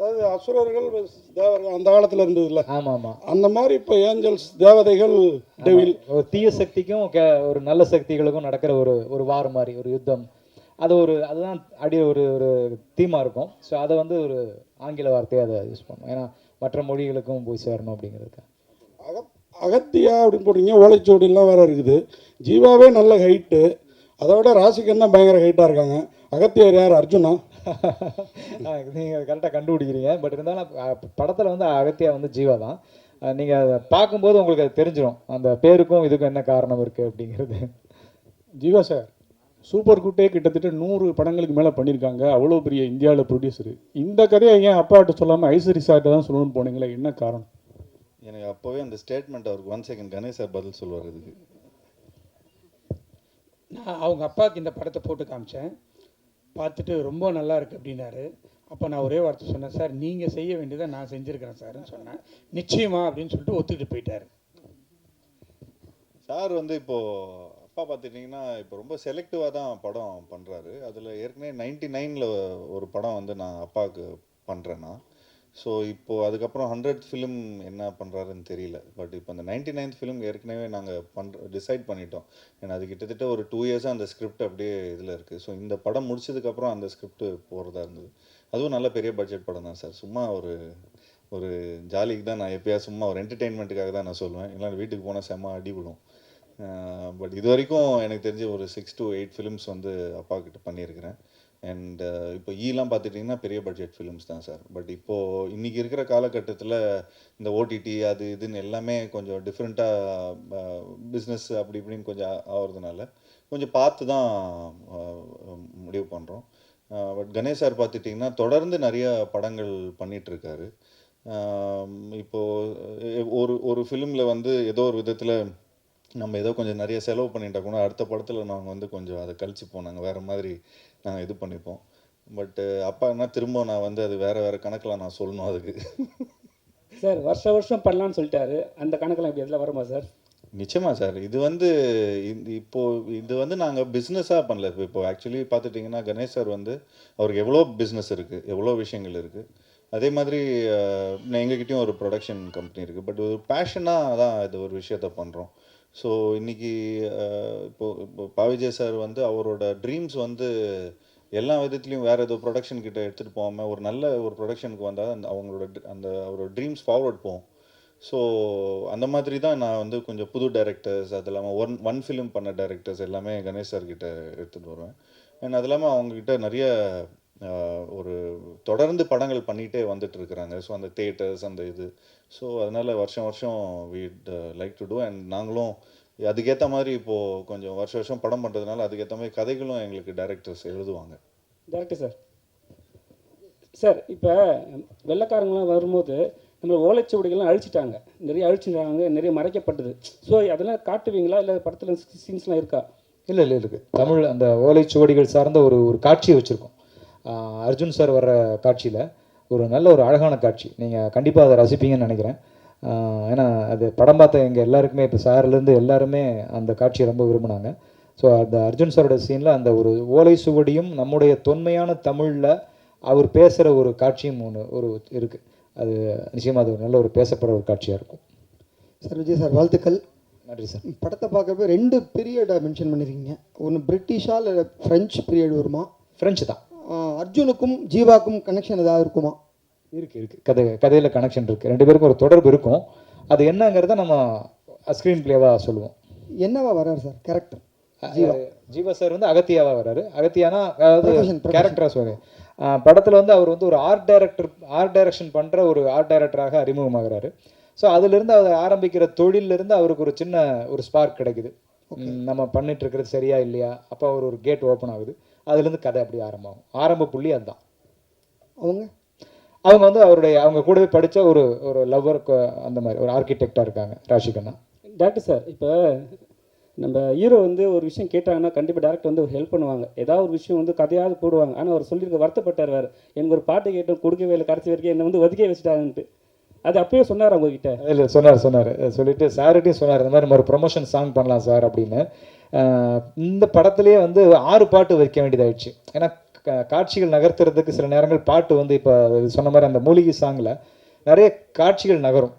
அதாவது அசுரர்கள் தேவர்கள் அந்த காலத்தில் இருந்ததுல்ல, ஆமாம் ஆமாம், அந்த மாதிரி இப்போ ஏஞ்சல்ஸ் தேவதைகள் டெவில். ஒரு தீய சக்திக்கும் ஒரு நல்ல சக்திகளுக்கும் நடக்கிற ஒரு ஒரு வார் மாதிரி ஒரு யுத்தம். அதுதான் ஒரு ஒரு தீமாக இருக்கும். ஸோ அதை வந்து ஒரு ஆங்கில வார்த்தையை அதை யூஸ் பண்ணுவோம், ஏன்னா மற்ற மொழிகளுக்கும் போய் சேரணும் அப்படிங்கிறதுக்கு. அகத்தியா அப்படின்னு போட்டிங்க, ஓலைச்சுவடிலாம் வேறு இருக்குது. ஜீவாவே நல்ல ஹைட்டு, அதோட ராசிகன் தான் பயங்கர ஹைட்டாக இருக்காங்க. அகத்தியார் யார், அர்ஜுனா? நீங்கள் கரெக்டாக கண்டுபிடிக்கிறீங்க. பட் இருந்தாலும் படத்தில் வந்து அகத்தியா வந்து ஜீவா தான். நீங்கள் அதை பார்க்கும்போது உங்களுக்கு அது தெரிஞ்சிடும் அந்த பேருக்கும் இதுக்கும் என்ன காரணம் இருக்குது அப்படிங்கிறது. ஜீவா சார் சூப்பர் குட்டே கிட்டத்தட்ட 100 படங்களுக்கு மேலே பண்ணியிருக்காங்க. அவ்வளோ பெரிய இந்தியாவில் ப்ரொடியூசரு. இந்த கதையை ஏன் அப்பாட்ட சொல்லாமல் ஐஸ்வரி சார்ட்ட தான் சொல்லணும்னு போனீங்களே, என்ன காரணம்? எனக்கு அப்போவே அந்த ஸ்டேட்மெண்ட் அவருக்கு 1 செகண்ட் கணேஷ் சார் பதில் சொல்லுவார் இதுக்கு. நான் அவங்க அப்பாவுக்கு இந்த படத்தை போட்டு காமிச்சேன், பார்த்துட்டு ரொம்ப நல்லா இருக்குது அப்படின்னாரு. அப்போ நான் ஒரே வார்த்தை சொன்னேன், சார் நீங்கள் செய்ய வேண்டியதை நான் செஞ்சுருக்கிறேன் சார்ன்னு சொன்னேன். நிச்சயமா அப்படின்னு சொல்லிட்டு ஒத்துக்கிட்டு போயிட்டார். சார் வந்து இப்போது அப்பா பார்த்துட்டிங்கன்னா இப்போ ரொம்ப செலக்டிவாக தான் படம் பண்ணுறாரு. அதில் ஏற்கனவே 99ல் ஒரு படம் வந்து நான் அப்பாவுக்கு பண்ணுறேன்னா, ஸோ இப்போது அதுக்கப்புறம் 100th ஃபிலிம் என்ன பண்ணுறாருன்னு தெரியல. பட் இப்போ அந்த 99th ஃபிலிம் ஏற்கனவே நாங்கள் டிசைட் பண்ணிட்டோம். ஏன்னா அது கிட்டத்தட்ட ஒரு 2 இயர்ஸாக அந்த ஸ்கிரிப்ட் அப்படியே இதில் இருக்குது. ஸோ இந்த படம் முடிச்சதுக்கப்புறம் அந்த ஸ்கிரிப்ட் போகிறதா இருந்தது. அதுவும் நல்ல பெரிய பட்ஜெட் படம் தான் சார். சும்மா ஒரு ஜாலிக்கு தான், நான் எப்போயா சும்மா ஒரு என்டர்டெயின்மெண்ட்டுக்காக தான் நான் சொல்லுவேன். இல்லை வீட்டுக்கு போனால் செம்ம அடிபடும். பட் இது வரைக்கும் எனக்கு தெரிஞ்ச ஒரு 6 to 8 ஃபிலிம்ஸ் வந்து அப்பா கிட்ட பண்ணியிருக்கிறேன். அண்ட் இப்போ ஈலாம் பார்த்துட்டிங்கன்னா பெரிய பட்ஜெட் ஃபிலிம்ஸ் தான் சார். பட் இப்போது இன்றைக்கி இருக்கிற காலகட்டத்தில் இந்த ஓடிடி அது இதுன்னு எல்லாமே கொஞ்சம் டிஃப்ரெண்ட்டாக பிஸ்னஸ் அப்படி இப்படின்னு கொஞ்சம் ஆகிறதுனால கொஞ்சம் பார்த்து தான் முடிவு பண்ணுறோம். பட் கணேஷ் சார் பார்த்துட்டிங்கன்னா தொடர்ந்து நிறைய படங்கள் பண்ணிகிட்ருக்காரு. இப்போது ஒரு ஃபிலிமில் வந்து ஏதோ ஒரு விதத்தில் நம்ம ஏதோ கொஞ்சம் நிறைய செலவு பண்ணிட்டா கூட அடுத்த படத்தில் நாங்கள் வந்து கொஞ்சம் அதை கழிச்சுப்போம், நாங்கள் வேறு மாதிரி நாங்கள் இது பண்ணிப்போம். பட்டு அப்பா என்ன திரும்ப நான் வந்து அது வேறு கணக்கில் நான் சொல்லணும் அதுக்கு. சார் வருஷம் பண்ணலான்னு சொல்லிட்டாரு, அந்த கணக்கெல்லாம் இப்படி எதில் வருமா சார்? நிச்சயமாக சார். இது வந்து இது வந்து நாங்கள் பிஸ்னஸாக பண்ணல. இப்போ ஆக்சுவலி பார்த்துட்டிங்கன்னா கணேஷ் சார் வந்து அவருக்கு எவ்வளோ பிஸ்னஸ் இருக்குது, எவ்வளோ விஷயங்கள் இருக்குது. அதே மாதிரி எங்ககிட்டயும் ஒரு ப்ரொடக்ஷன் கம்பெனி இருக்குது. பட் ஒரு பேஷனாக தான் இது ஒரு விஷயத்த பண்ணுறோம். ஸோ இன்றைக்கி இப்போ பாவிஜய் சார் வந்து அவரோட ட்ரீம்ஸ் வந்து எல்லா விதத்துலேயும் வேறு ஏதோ ப்ரொடக்ஷன் கிட்ட எடுத்துகிட்டு போகாமல் ஒரு நல்ல ஒரு ப்ரொடக்ஷனுக்கு வந்தால் அவரோட ட்ரீம்ஸ் ஃபார்வர்ட் போகும். ஸோ அந்த மாதிரி தான் நான் வந்து கொஞ்சம் புது டைரக்டர்ஸ், அது இல்லாமல் ஒன் ஃபிலிம் பண்ண டைரக்டர்ஸ் எல்லாமே கணேஷ் சார் கிட்ட எடுத்துகிட்டு வருவேன். அண்ட் அது இல்லாமல் அவங்கக்கிட்ட நிறைய ஒரு தொடர்ந்து படங்கள் பண்ணிகிட்டே வந்துட்டு இருக்கிறாங்க. ஸோ அந்த தியேட்டர்ஸ் அந்த இது, ஸோ அதனால் வருஷம் வீட் லைக் டு டூ. அண்ட் நாங்களும் அதுக்கேற்ற மாதிரி இப்போது கொஞ்சம் வருஷம் படம் பண்ணுறதுனால அதுக்கேற்ற மாதிரி கதைகளும் எங்களுக்கு டைரக்டர்ஸ் எழுதுவாங்க. டேரக்டர் சார், சார் இப்போ வெள்ளைக்காரங்களாம் வரும்போது நம்ம ஓலைச்சுவடிகள்லாம் அழிச்சிட்டாங்க, நிறைய அழிச்சிட்டாங்க, நிறைய மறைக்கப்பட்டது. ஸோ அதெல்லாம் காட்டுவீங்களா, இல்லை படத்தில் சீன்ஸ்லாம் இருக்கா? இல்லை இருக்குது. தமிழ் அந்த ஓலைச்சுவடிகள் சார்ந்த ஒரு காட்சியை வச்சுருக்கோம். அர்ஜுன் சார் வர்ற காட்சியில் ஒரு நல்ல ஒரு அழகான காட்சி, நீங்கள் கண்டிப்பாக அதை ரசிப்பீங்கன்னு நினைக்கிறேன். ஏன்னா அது படம் பார்த்த எங்கள் எல்லாருக்குமே, இப்போ சார்லேருந்து எல்லாருமே அந்த காட்சியை ரொம்ப விரும்பினாங்க. ஸோ அந்த அர்ஜுன் சாரோட சீனில் அந்த ஒரு ஓலை சுவடியும் நம்முடைய தொன்மையான தமிழில் அவர் பேசுகிற ஒரு காட்சியும் ஒரு இருக்குது. அது நிச்சயமாக அது ஒரு நல்ல ஒரு பேசப்படுற ஒரு காட்சியாக இருக்கும். சார் விஜய் சார் வாழ்த்துக்கள். நன்றி சார். படத்தை பார்க்குறப்ப 2 பீரியடை மென்ஷன் பண்ணியிருக்கீங்க. ஒன்று பிரிட்டிஷா இல்லை ஃப்ரெஞ்சு பீரியட் வருமா? ஃப்ரெஞ்சு தான். அர்ஜுனுக்கும் ஜீவாக்கும் கனெக்ஷன் ஏதாவது இருக்குமா? இருக்குது. கதையில் கனெக்ஷன் இருக்குது, 2 பேருக்கும் ஒரு தொடர்பு இருக்கும். அது என்னங்கிறத நம்ம ஸ்க்ரீன் பிளேவாக சொல்லுவோம். என்னவா வர்றாரு சார் கேரக்டர்? ஜீவா சார் வந்து அகத்தியாவாக வர்றாரு. அகத்தியானா அதாவது கேரக்டராக சொல்லுவேன். படத்தில் வந்து அவர் வந்து ஒரு ஆர்ட் டைரக்ஷன் பண்ணுற ஒரு ஆர்ட் டைரக்டராக அறிமுகமாகிறாரு. ஸோ அதுலேருந்து அவர் ஆரம்பிக்கிற தொழிலிருந்து அவருக்கு ஒரு சின்ன ஒரு ஸ்பார்க் கிடைக்குது. நம்ம பண்ணிட்டு இருக்கிறது சரியா இல்லையா, அப்போ அவர் ஒரு கேட் ஓப்பன் ஆகுது. அதுலேருந்து கதை அப்படி ஆரம்பமாகும். ஆரம்ப புள்ளி அதுதான். அவங்க வந்து அவங்க கூடவே படித்த ஒரு லவ்வர், அந்த மாதிரி ஒரு ஆர்கிடெக்டாக இருக்காங்க ராஷிகண்ணா. டேரக்டர் சார், இப்போ நம்ம ஹீரோ வந்து ஒரு விஷயம் கேட்டாங்கன்னா கண்டிப்பாக டேரக்டர் வந்து ஹெல்ப் பண்ணுவாங்க. ஏதாவது ஒரு விஷயம் வந்து கதையாவது போடுவாங்க. ஆனால் அவர் சொல்லியிருக்க வருத்தப்பட்டார் வேறு, எனக்கு ஒரு பாட்டு கேட்டோம் கொடுக்கவே இல்லை, கடைசி வரைக்கும் என்னை வந்து ஒதுக்கே வச்சுட்டாங்கன்ட்டு. அது அப்பயே சொன்னார் அவங்ககிட்ட? இல்லை சொன்னார். சொல்லிட்டு சார்கிட்டையும் சொன்னார், இந்த மாதிரி ஒரு ப்ரொமோஷன் சாங் பண்ணலாம் சார் அப்படின்னு. இந்த படத்துலேயே வந்து 6 பாட்டு வைக்க வேண்டியதாகிடுச்சு. ஏன்னா காட்சிகள் நகர்த்துறதுக்கு சில நேரங்கள் பாட்டு வந்து இப்போ சொன்ன மாதிரி அந்த மூலிகை சாங்கில் நிறைய காட்சிகள் நகரும்.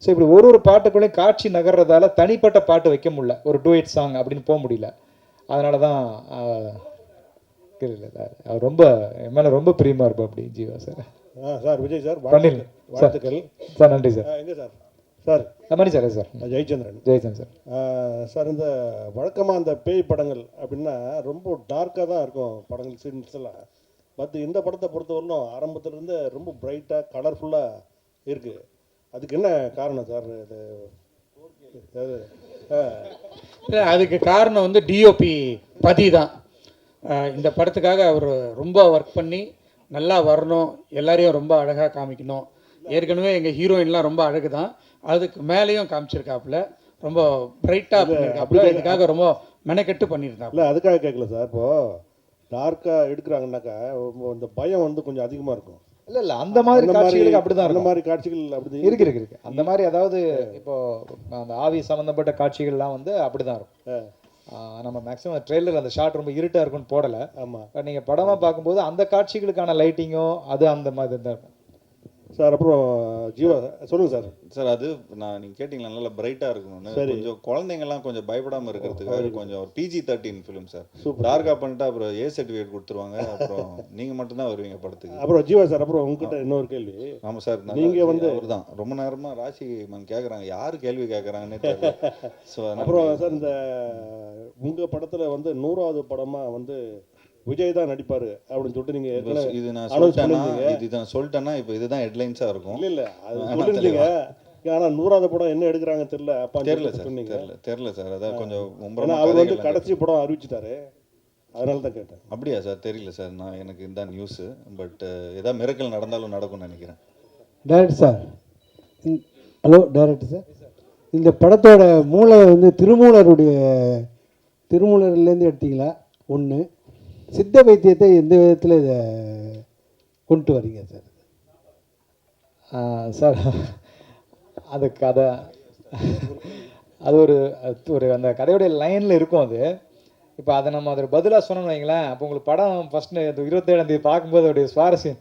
ஸோ இப்படி ஒரு ஒரு பாட்டுக்குள்ளேயும் காட்சி நகர்றதால தனிப்பட்ட பாட்டு வைக்க முடியல, ஒரு டூயட் சாங் அப்படின்னு போக முடியல. அதனால தான் அவர் ரொம்ப என் மேலே ரொம்ப பிரியமாக இருப்பா அப்படி Jeeva sir. Sir Vijay sir பண்ணிடலாம் சார். வாழ்த்துக்கள் சார் நன்றி சார். எங்கே sir sir Mani sir sir Jayachandran Jayachandran sir. Sir இந்த வழக்கமாக அந்த பேய் படங்கள் அப்படின்னா ரொம்ப டார்க்காக தான் இருக்கும் படங்கள் சீன்ஸ் எல்லாம். பட் இந்த படத்தை பொறுத்தவரையிலும் ஆரம்பத்துலேருந்து ரொம்ப பிரைட்டாக கலர்ஃபுல்லாக இருக்குது. அதுக்கு என்ன காரணம் சார்? இது இல்லை, அதுக்கு காரணம் வந்து டிஓபி பதி தான். இந்த படத்துக்காக அவர் ரொம்ப ஒர்க் பண்ணி நல்லா வரணும், எல்லாரையும் ரொம்ப அழகாக காமிக்கணும். ஏற்கனவே எங்கள் ஹீரோயின்லாம் ரொம்ப அழகு தான், அதுக்கு மேலேயும் காமிச்சிருக்காப்புல, ரொம்ப பிரைட்டாக பண்ணியிருக்காப்புல. இதுக்காக ரொம்ப மெனக்கெட்டு பண்ணியிருந்தாப்புல. இல்லை அதுக்காக கேட்கல சார். இப்போது டார்க்காக எடுக்கிறாங்கன்னாக்கா இந்த பயம் வந்து கொஞ்சம் அதிகமாக இருக்கும். இல்லை அந்த மாதிரி காட்சிகளுக்கு அப்படிதான் அந்த இருக்கும். மாதிரி காட்சிகள் அப்படி இருக்கு அந்த மாதிரி. அதாவது இப்போ அந்த ஆவி சம்மந்தப்பட்ட காட்சிகள்லாம் வந்து அப்படிதான் இருக்கும். நம்ம மேக்ஸிமம் ட்ரெய்லர் அந்த ஷாட் ரொம்ப இருட்டாக இருக்குன்னு போடலை. ஆமாம். நீங்கள் படமாக பார்க்கும்போது அந்த காட்சிகளுக்கான லைட்டிங்கும் அது அந்த மாதிரி தான் இருக்கும் சார். அப்புறம் ஜீவா சொல்லுங்கள் சார். சார் அது நீங்கள் கேட்டிங்களா நல்லா பிரைட்டாக இருக்கணும்னு. கொஞ்சம் குழந்தைங்கள்லாம் கொஞ்சம் பயப்படாமல் இருக்கிறதுக்காக கொஞ்சம் ஒரு PG-13 ஃபிலிம் சார். டார்க்காக பண்ணிட்டு அப்புறம் A சர்டிஃபிகேட் கொடுத்துருவாங்க, அப்புறம் நீங்கள் மட்டும்தான் வருவீங்க படத்துக்கு. அப்புறம் ஜீவா சார், அப்புறம் உங்ககிட்ட இன்னொரு கேள்வி. ஆமாம் சார், நீங்கள் வந்து அவர் தான் ரொம்ப நேரமாக ராசி மேம் கேட்குறாங்க, யார் கேள்வி கேட்குறாங்கன்னே தெரியல. ஸோ அப்புறம் சார் இந்த உங்கள் படத்தில் வந்து 100வது படமாக வந்து விஜய் தான் நடிப்பார் அப்படின்னு சொல்லிட்டு நீங்கள் இது நான் சொல்லிட்டேன்னா சொல்லிட்டேன்னா இப்போ இதுதான் ஹெட்லைன்ஸாக இருக்கும். இல்லை அது சொல்லிருந்தீங்க. ஆனால் 100வது படம் என்ன எடுக்கிறாங்க தெரியல. அப்பா தெரியல சார், தெரியல சார். அதான் கொஞ்சம் அவர் வந்து கடைசி படம் அறிவிச்சிட்டாரு, அதனால தான் கேட்டேன். அப்படியா சார்? தெரியல சார், எனக்கு இந்த நியூஸு. பட் ஏதாவது மிரக்கல் நடந்தாலும் நடக்கும்னு நினைக்கிறேன். Director sir, hello director sir, இந்த படத்தோட மூளை வந்து திருமூலர்லேருந்து எடுத்தீங்களா? ஒன்று, சித்த வைத்தியத்தை எந்த விதத்தில் இதை கொண்டு வரீங்க சார்? சார் அது கதை, அது ஒரு அந்த கதையோடைய லைனில் இருக்கும். அது இப்போ அதை நம்ம அதில் பதிலாக சொன்னோம்னு வைங்களேன், அப்போ உங்களுக்கு படம் ஃபஸ்ட்டு 27ஆம் தேதி பார்க்கும்போது அதோடைய சுவாரஸ்யம்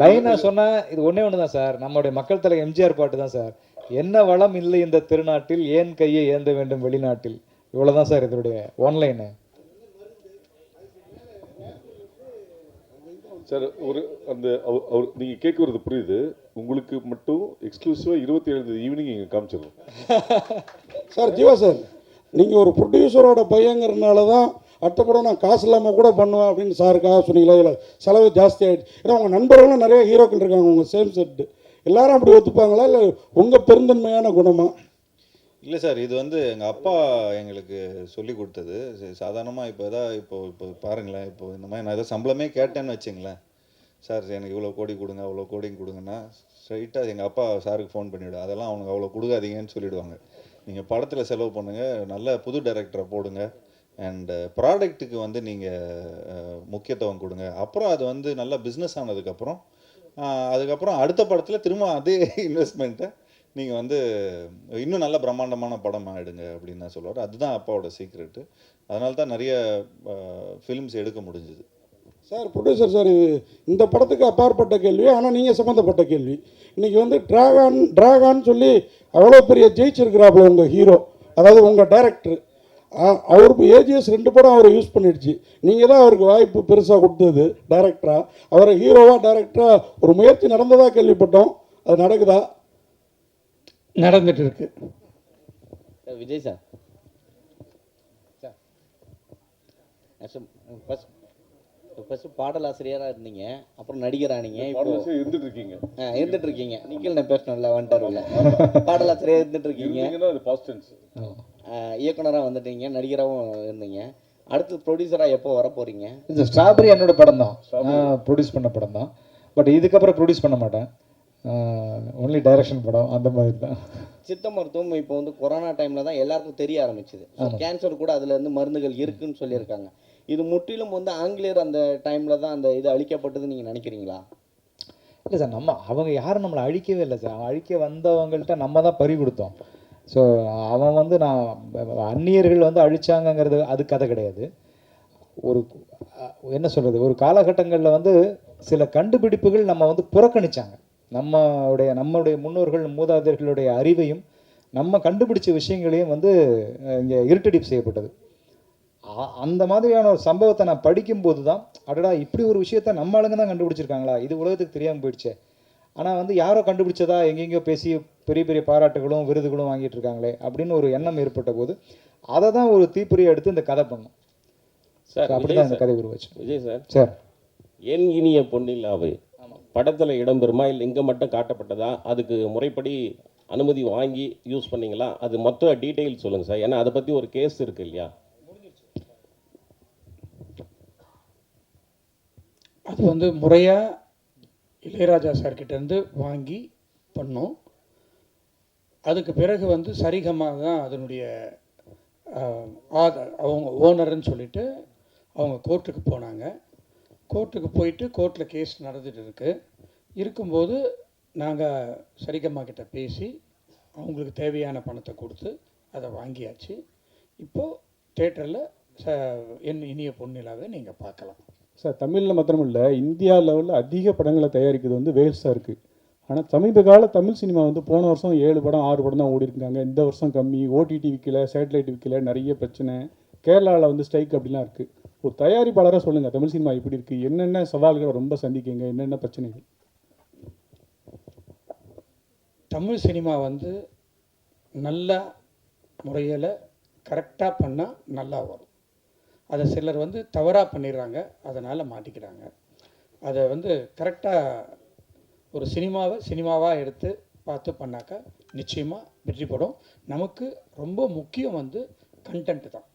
லைனாக சொன்னால் இது ஒன்று தான் சார். நம்மளுடைய மக்கள் தலை எம்ஜிஆர் பாட்டு தான் சார். என்ன வளம் இல்லை இந்த திருநாட்டில், ஏன் கையை ஏந்த வேண்டும் வெளிநாட்டில். இவ்வளோதான் சார் இதனுடைய ஒன்லைனு. சார் ஒரு அந்த அவர் நீங்கள் கேட்குறது புரியுது. உங்களுக்கு மட்டும் எக்ஸ்க்ளூசிவாக 27 ஈவினிங் இங்கே காமிச்சிடணும் சார். ஜீவா சார், நீங்கள் ஒரு ப்ரொடியூசரோட பையங்கிறதுனால தான் அடுத்த படம் நான் காசு இல்லாமல் கூட பண்ணுவேன் அப்படின்னு சாருக்காக சொன்னீங்களா? இதில் செலவு ஜாஸ்தி ஆகிடுச்சு. ஏன்னா உங்கள் நண்பர்களும் நிறைய ஹீரோக்கள் இருக்காங்க உங்கள் சேம் செட்டு. எல்லாரும் அப்படி ஒத்துப்பாங்களா, இல்லை உங்கள் பெருந்தன்மையான குணமா? இல்லை சார், இது வந்து எங்கள் அப்பா எங்களுக்கு சொல்லி கொடுத்தது. சாதாரணமாக இப்போ பாருங்களேன், இப்போ இந்த மாதிரி நான் ஏதோ சம்பளமே கேட்டேன்னு வச்சுங்களேன், சார் எனக்கு இவ்வளோ கோடி கொடுங்க அவ்வளோ கோடி கொடுங்கன்னா ஸ்ட்ரைட்டாக எங்கள் அப்பா சாருக்கு ஃபோன் பண்ணிவிடு, அதெல்லாம் அவனுக்கு அவ்வளோ கொடுக்காதீங்கன்னு சொல்லிவிடுவாங்க. நீங்கள் படத்தில் செலவு பண்ணுங்கள், நல்ல புது டைரக்டரை போடுங்க, அண்டு ப்ராடக்ட்டுக்கு வந்து நீங்கள் முக்கியத்துவம் கொடுங்க. அப்புறம் அது வந்து நல்ல பிஸ்னஸ் ஆனதுக்கப்புறம் அதுக்கப்புறம் அடுத்த படத்தில் திரும்ப அதே இன்வெஸ்ட்மெண்ட்டை நீங்கள் வந்து இன்னும் நல்ல பிரம்மாண்டமான படம் ஆகிடுங்க அப்படின்னு தான் சொல்லுவார். அதுதான் அப்பாவோட சீக்ரெட்டு. அதனால தான் நிறைய ஃபிலிம்ஸ் எடுக்க முடிஞ்சுது. சார் ப்ரொடியூசர் சார், இது இந்த படத்துக்கு அப்பாற்பட்ட கேள்வி, ஆனால் நீங்கள் சம்மந்தப்பட்ட கேள்வி. இன்றைக்கி வந்து ட்ராகான்னு சொல்லி அவ்வளோ பெரிய ஜெயிச்சிருக்கிறாப்புல உங்கள் ஹீரோ, அதாவது உங்கள் டைரக்டர். அவருக்கு ஏஜிஎஸ் 2 படம் அவரை யூஸ் பண்ணிடுச்சு. நீங்கள் தான் அவருக்கு வாய்ப்பு பெருசாக கொடுத்தது டைரக்டராக. அவரை ஹீரோவாக டைரக்டராக ஒரு முயற்சி நடந்ததாக கேள்விப்பட்டோம். அது நடக்குதா? நடந்துட்டு இருக்கு. விஜய் சார், ஃபஸ்ட்டு பாடலாசிரியராக இருந்தீங்க, அப்புறம் நடிகரானீங்க, இப்போ இருந்துட்டு இருக்கீங்க. நிக்கல் நான் பேசணும்ல வந்துட்டாருல்ல, பாடலாசிரியர் இருந்துட்டு இருக்கீங்க, இயக்குனராக வந்துட்டீங்க, நடிகராகவும் இருந்தீங்க. அடுத்து ப்ரொடியூசராக எப்போ வர போகிறீங்க? இந்த ஸ்ட்ராபெரி என்னோட படம் தான், நான் ப்ரொடியூஸ் பண்ண படம் தான். பட் இதுக்கப்புறம் ப்ரொடியூஸ் பண்ண மாட்டேன், ஒன்லி டைரக்ஷன் படம் அந்த மாதிரி தான். சித்த மருத்துவம் இப்போ வந்து கொரோனா டைமில் தான் எல்லாருக்கும் தெரிய ஆரம்பிச்சுது. கேன்சர் கூட அதுலேருந்து மருந்துகள் இருக்குதுன்னு சொல்லியிருக்காங்க. இது முற்றிலும் வந்து ஆங்கிலேயர் அந்த டைமில் தான் அந்த இது அழிக்கப்பட்டதுன்னு நீங்கள் நினைக்கிறீங்களா? இல்லை சார், அவங்க யாரும் நம்மளை அழிக்கவே இல்லை சார். அழிக்க வந்தவங்கள்ட்ட நம்ம தான் பறி கொடுத்தோம். ஸோ அவன் வந்து அந்நியர்கள் வந்து அழிச்சாங்கங்கிறது அது கதை கிடையாது. ஒரு என்ன சொல்கிறது, ஒரு காலகட்டங்களில் வந்து சில கண்டுபிடிப்புகள் நம்ம வந்து புறக்கணிச்சாங்க. நம்மளுடைய முன்னோர்கள் மூதாதையர்களுடைய அறிவையும் நம்ம கண்டுபிடிச்ச விஷயங்களையும் வந்து இங்கே இருட்டடிப்பு செய்யப்பட்டது. அந்த மாதிரியான ஒரு சம்பவத்தை நான் படிக்கும்போது தான், அடடா இப்படி ஒரு விஷயத்த நம்ம ஆளுங்க தான் கண்டுபிடிச்சிருக்காங்களா, இது உலகத்துக்கு தெரியாமல் போயிடுச்சே. ஆனால் வந்து யாரோ கண்டுபிடிச்சதா எங்கெங்கேயோ பேசி பெரிய பெரிய பாராட்டுகளும் விருதுகளும் வாங்கிட்டு இருக்காங்களே அப்படின்னு ஒரு எண்ணம் ஏற்பட்ட போது அதை தான் ஒரு தீப்பொறியை எடுத்து இந்த கதை பண்ணோம் சார். அப்படி தான் இந்த கதை உருவாச்சு. விஜய் சார், சார் என் இனிய பொன்னிலாவை படத்தில் இடம்பெறுமா இல்லை இங்கே மட்டும் காட்டப்பட்டதா? அதுக்கு முறைப்படி அனுமதி வாங்கி யூஸ் பண்ணீங்களா? அது மொத்த டீட்டெயில் சொல்லுங்கள் சார், ஏன்னா அதை பற்றி ஒரு கேஸ் இருக்கு இல்லையா? அது வந்து முறையாக இளையராஜா சார்கிட்டேருந்து வாங்கி பண்ணோம். அதுக்கு பிறகு வந்து சரிகமாக தான் அதனுடைய அவங்க ஓனர்னு சொல்லிட்டு அவங்க கோர்ட்டுக்கு போனாங்க. கோர்ட்டுக்கு போயிட்டு கோர்ட்டில் கேஸ் நடந்துகிட்டு இருக்கும்போது நாங்கள் சரிகம்மா கிட்ட பேசி அவங்களுக்கு தேவையான பணத்தை கொடுத்து அதை வாங்கியாச்சு. இப்போது தேட்டரில் என் இனிய பொன்னிலாவை நீங்கள் பார்க்கலாம். சார், தமிழில் மாத்திரமில்லை, இந்தியா லெவலில் அதிக படங்களை தயாரிக்கிறது வந்து வேல்ஸாக இருக்குது. ஆனால் சமீப கால தமிழ் சினிமா வந்து போன வருஷம் 7 படம் 6 படம் தான் ஓடி இருக்காங்க. இந்த வருஷம் கம்மி, ஓடிடி விற்கல, சேட்டலைட் விற்கல, நிறைய பிரச்சனை. கேரளாவில் வந்து ஸ்ட்ரைக் அப்படிலாம் இருக்குது. ஒரு தயாரிப்பாளராக சொல்லுங்கள், தமிழ் சினிமா எப்படி இருக்குது, என்னென்ன சவால்களை ரொம்ப சந்திக்கீங்க, என்னென்ன பிரச்சனைகள்? தமிழ் சினிமா வந்து நல்ல முறையில் கரெக்டாக பண்ணால் நல்லா வரும். அதை சிலர் வந்து தவறாக பண்ணிடுறாங்க, அதனால் மாட்டிக்கிறாங்க. அதை வந்து கரெக்டாக ஒரு சினிமாவாக எடுத்து பார்த்து பண்ணாக்கா நிச்சயமாக வெற்றி படும். நமக்கு ரொம்ப முக்கியம் வந்து கண்டென்ட் தான்.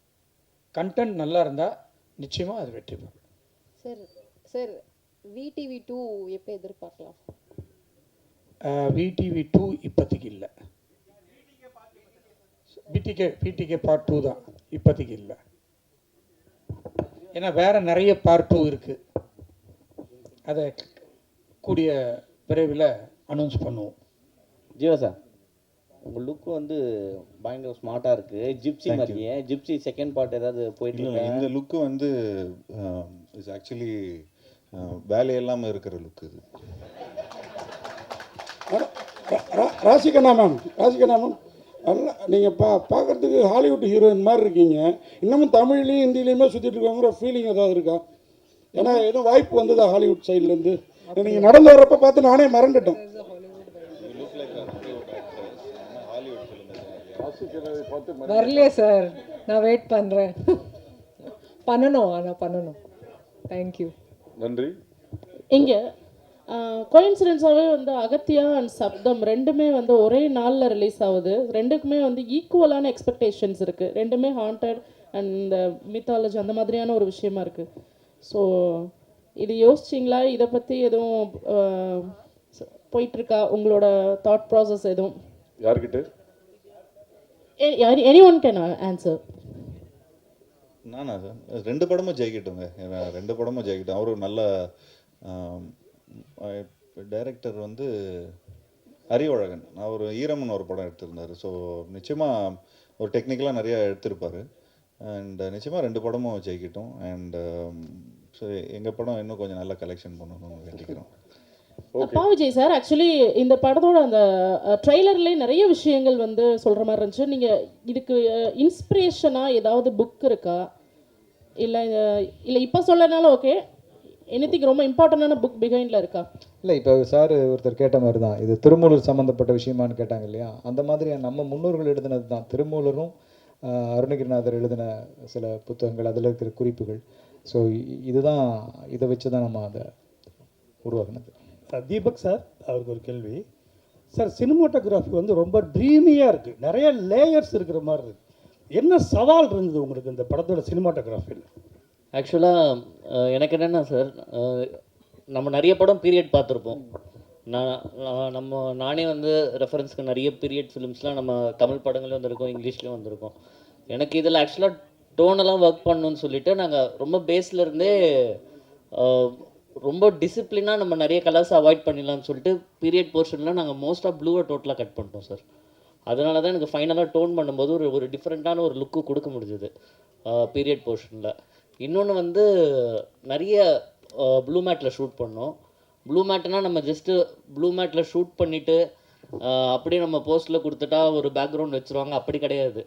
கண்டென்ட் நல்லா இருந்தால் நிச்சயமாக அது வெற்றி பெறும். சார் விடிவி 2 எப்போ எதிர்பார்க்கலாம்? விடிவி 2 இப்போதைக்கு இல்லை. பிடிகே பார்ட் 2 தான் இப்போதைக்கு இல்லை. ஏன்னா வேறு நிறைய பார்ட் 2 இருக்குது. அதை கூடிய விரைவில் அனௌன்ஸ் பண்ணுவோம். ஜீவா சார், உங்கள் லுக்கு வந்து பயங்கர ஸ்மார்ட்டாக இருக்குது. ஜிப்சி மாதிரியே. ஜிப்சி செகண்ட் பார்ட் ஏதாவது போயிட்டு இல்லை, இந்த லுக்கு வந்து இஸ் ஆக்சுவலி வேலையெல்லாமல் இருக்கிற லுக் இது. ராசிகண்ணா மேம் நல்லா நீங்கள் பார்க்குறதுக்கு ஹாலிவுட் ஹீரோயின் மாதிரி இருக்கீங்க. இன்னமும் தமிழ்லேயும் ஹிந்திலையுமே சுற்றிட்டு இருக்காங்கிற ஃபீலிங் ஏதாவது இருக்கா? ஏன்னா எதுவும் வாய்ப்பு வந்ததா ஹாலிவுட் சைட்லேருந்து? நீங்கள் நடந்து வர்றப்ப பார்த்து நானே மறந்துட்டேன். வரலையே சார், நான் வெயிட் பண்ணுறேன். பண்ணணும். தேங்க்யூ. நன்றி. இங்கே கோயின்சிடென்ஸாகவே வந்து அகத்தியா அண்ட் சப்தம் ரெண்டுமே வந்து ஒரே நாளில் ரிலீஸ் ஆகுது. ரெண்டுக்குமே வந்து ஈக்குவலான எக்ஸ்பெக்டேஷன்ஸ் இருக்குது. ரெண்டுமே ஹாண்டட் அண்ட் மித்தாலஜி அந்த மாதிரியான ஒரு விஷயமா இருக்குது. ஸோ இது யோசிச்சிங்களா? இதை பற்றி எதுவும் போயிட்டுருக்கா உங்களோட தாட் ப்ராசஸ் எதுவும்? யார்கிட்ட? Any one can answer. நானா சார், 2 படமும் ஜெயிக்கட்டுங்க. 2 படமும் ஜெயிக்கட்டும். அவரும் நல்ல டைரக்டர் வந்து அறிவழகன். அவர் ஈரம்னு ஒரு படம் எடுத்திருந்தார். ஸோ நிச்சயமாக ஒரு டெக்னிக்கலாக நிறையா எடுத்திருப்பார். அண்ட் நிச்சயமாக 2 படமும் ஜெயிக்கட்டும். அண்ட் ஸோ எங்கள் படம் இன்னும் கொஞ்சம் நல்லா கலெக்ஷன் பண்ணணும்னு வேண்டிக்கிறோம். விஜய் சார், ஆக்சுவலி இந்த படத்தோட அந்த ட்ரெய்லர்லேயே நிறைய விஷயங்கள் வந்து சொல்கிற மாதிரி இருந்துச்சு. நீங்கள் இதுக்கு இன்ஸ்பிரேஷனாக ஏதாவது புக் இருக்கா? இல்லை இப்போ சொல்லனாலும் ஓகே, எனிதிங் ரொம்ப இம்பார்ட்டண்டான புக் பிஹைண்டில் இருக்கா? இல்லை, இப்போ சார் ஒருத்தர் கேட்ட மாதிரி தான், இது திருமூலர் சம்மந்தப்பட்ட விஷயமானு கேட்டாங்க இல்லையா? அந்த மாதிரி நம்ம முன்னோர்கள் எழுதினது தான். திருமூலரும் அருணகிரிநாதர் எழுதின சில புத்தகங்கள், அதில் இருக்கிற குறிப்புகள். ஸோ இதுதான், இதை வச்சு தான் நம்ம அதை உருவாக்குனது. தீபக் சார், அவருக்கு ஒரு கேள்வி சார். சினிமாட்டோகிராஃபி வந்து ரொம்ப ட்ரீமியாக இருக்குது, நிறைய லேயர்ஸ் இருக்கிற மாதிரி இருக்குது. என்ன சவால் இருந்தது உங்களுக்கு இந்த படத்தோட சினிமாட்டோகிராஃபியில்? ஆக்சுவலாக எனக்கு என்னென்னா சார், நம்ம நிறைய படம் பீரியட் பார்த்துருப்போம். நானே வந்து ரெஃபரன்ஸ்க்கு நிறைய பீரியட் ஃபிலிம்ஸ்லாம் நம்ம தமிழ் படங்களையும் வந்திருக்கோம், இங்கிலீஷ்லேயும் வந்திருக்கோம். எனக்கு இதில் ஆக்சுவலாக டோனெல்லாம் ஒர்க் பண்ணணும்னு சொல்லிட்டு நாங்கள் ரொம்ப பேஸ்லேருந்தே ரொம்ப டிசிப்ளினாக நம்ம நிறைய கலர்ஸ் அவாய்ட் பண்ணிடலாம்னு சொல்லிட்டு பீரியட் போர்ஷனில் நாங்கள் மோஸ்ட்டாக ப்ளூவை டோட்டலாக கட் பண்ணிட்டோம் சார். அதனால தான் எனக்கு ஃபைனலாக டோன் பண்ணும்போது ஒரு டிஃப்ரெண்ட்டான ஒரு லுக்கு கொடுக்க முடிஞ்சுது பீரியட் போர்ஷனில். இன்னொன்று வந்து நிறைய ப்ளூ மேட்டில் ஷூட் பண்ணோம். ப்ளூ மேட்னா நம்ம ஜஸ்ட்டு ப்ளூ மேட்டில் ஷூட் பண்ணிவிட்டு அப்படியே நம்ம போஸ்ட்டில் கொடுத்துட்டா ஒரு பேக்ரவுண்ட் வச்சுருவாங்க, அப்படி கிடையாது.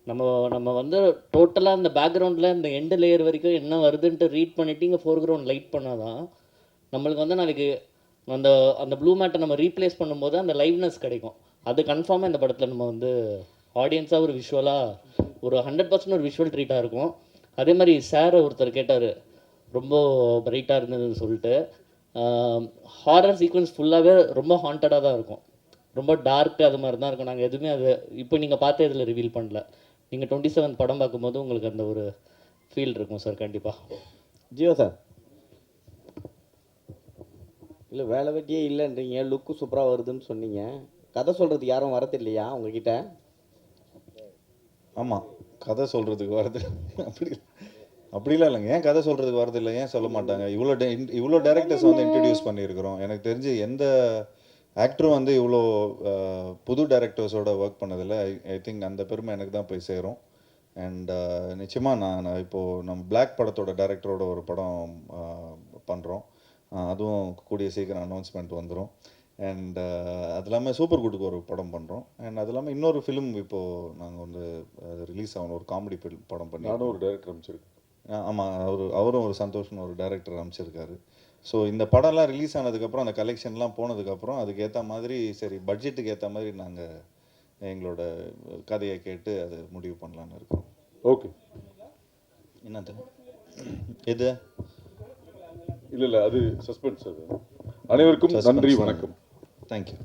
நம்ம நம்ம வந்து டோட்டலாக அந்த பேக்ரவுண்டில் இந்த எண்டு லேயர் வரைக்கும் என்ன வருதுன்ட்டு ரீட் பண்ணிவிட்டு இங்கே ஃபோர்க்ரவுண்ட் லைட் பண்ணால் தான் நம்மளுக்கு வந்து நாளைக்கு அந்த அந்த ப்ளூ மேட்டை நம்ம ரீப்ளேஸ் பண்ணும்போது அந்த லைவ்னஸ் கிடைக்கும். அது கன்ஃபார்மாக இந்த படத்தில் நம்ம வந்து ஆடியன்ஸாக ஒரு விஷுவலாக ஒரு 100% ஒரு விஷுவல் ட்ரீட்டாக இருக்கும். அதே மாதிரி சார் ஒருத்தர் கேட்டார் ரொம்ப பிரைட்டாக இருந்ததுன்னு சொல்லிட்டு. ஹாரர் சீக்வன்ஸ் ஃபுல்லாகவே ரொம்ப ஹாண்டடாக தான் இருக்கும், ரொம்ப டார்க்கு அது மாதிரி தான் இருக்கும். நாங்கள் எதுவுமே அது இப்போ நீங்கள் பார்த்து இதில் ரிவீல் பண்ணல. நீங்கள் 27 படம் பார்க்கும்போது உங்களுக்கு அந்த ஒரு ஃபீல் இருக்கும் சார் கண்டிப்பாக. ஜியோ சார், இல்லை வேலை வெட்டியே இல்லைன்றீங்க, லுக்கு சூப்பராக வருதுன்னு சொன்னீங்க. கதை சொல்கிறதுக்கு யாரும் வரது இல்லையா உங்ககிட்ட? ஆமாம், கதை சொல்கிறதுக்கு வரது அப்படிலாம் இல்லைங்க. ஏன் கதை சொல்கிறதுக்கு வரது இல்லை, ஏன் சொல்ல மாட்டாங்க? இவ்வளோ டேரக்டர்ஸ் வந்து இன்ட்ரடியூஸ் பண்ணியிருக்கிறோம். எனக்கு தெரிஞ்சு எந்த ஆக்டரும் வந்து இவ்வளோ புது டேரக்டர்ஸோட ஒர்க் பண்ணதில்லை. ஐ திங்க் அந்த பெருமை எனக்கு தான் போய் சேரும். அண்ட் நிச்சயமாக நான் இப்போது நம்ம பிளாக் படத்தோட டேரக்டரோட ஒரு படம் பண்ணுறோம். அதுவும் கூடிய சீக்கிரம் அனௌன்ஸ்மெண்ட் வந்துடும். அண்ட் அது இல்லாமல் சூப்பர் குட்டுக்கு ஒரு படம் பண்ணுறோம். அண்ட் அது இல்லாமல் இன்னொரு ஃபிலிம் இப்போது நாங்கள் வந்து ரிலீஸ் ஆகணும், ஒரு காமெடி படம் பண்ணி. நானும் ஒரு டைரக்டர் அமைச்சிருக்கேன். ஆமாம், அவரும் ஒரு சந்தோஷம்னு ஒரு டைரக்டர் அமைச்சிருக்காரு. ஸோ இந்த படம்லாம் ரிலீஸ் ஆனதுக்கப்புறம், அந்த கலெக்ஷன்லாம் போனதுக்கப்புறம் அதுக்கு ஏற்ற மாதிரி சரி பட்ஜெட்டுக்கு ஏற்ற மாதிரி நாங்கள் எங்களோட கதையை கேட்டு அதை முடிவு பண்ணலான்னு இருக்கோம். ஓகே, என்னது எது? இல்லை அது சஸ்பென்ஸ். அது அனைவருக்கும் நன்றி, வணக்கம். தேங்க்யூ.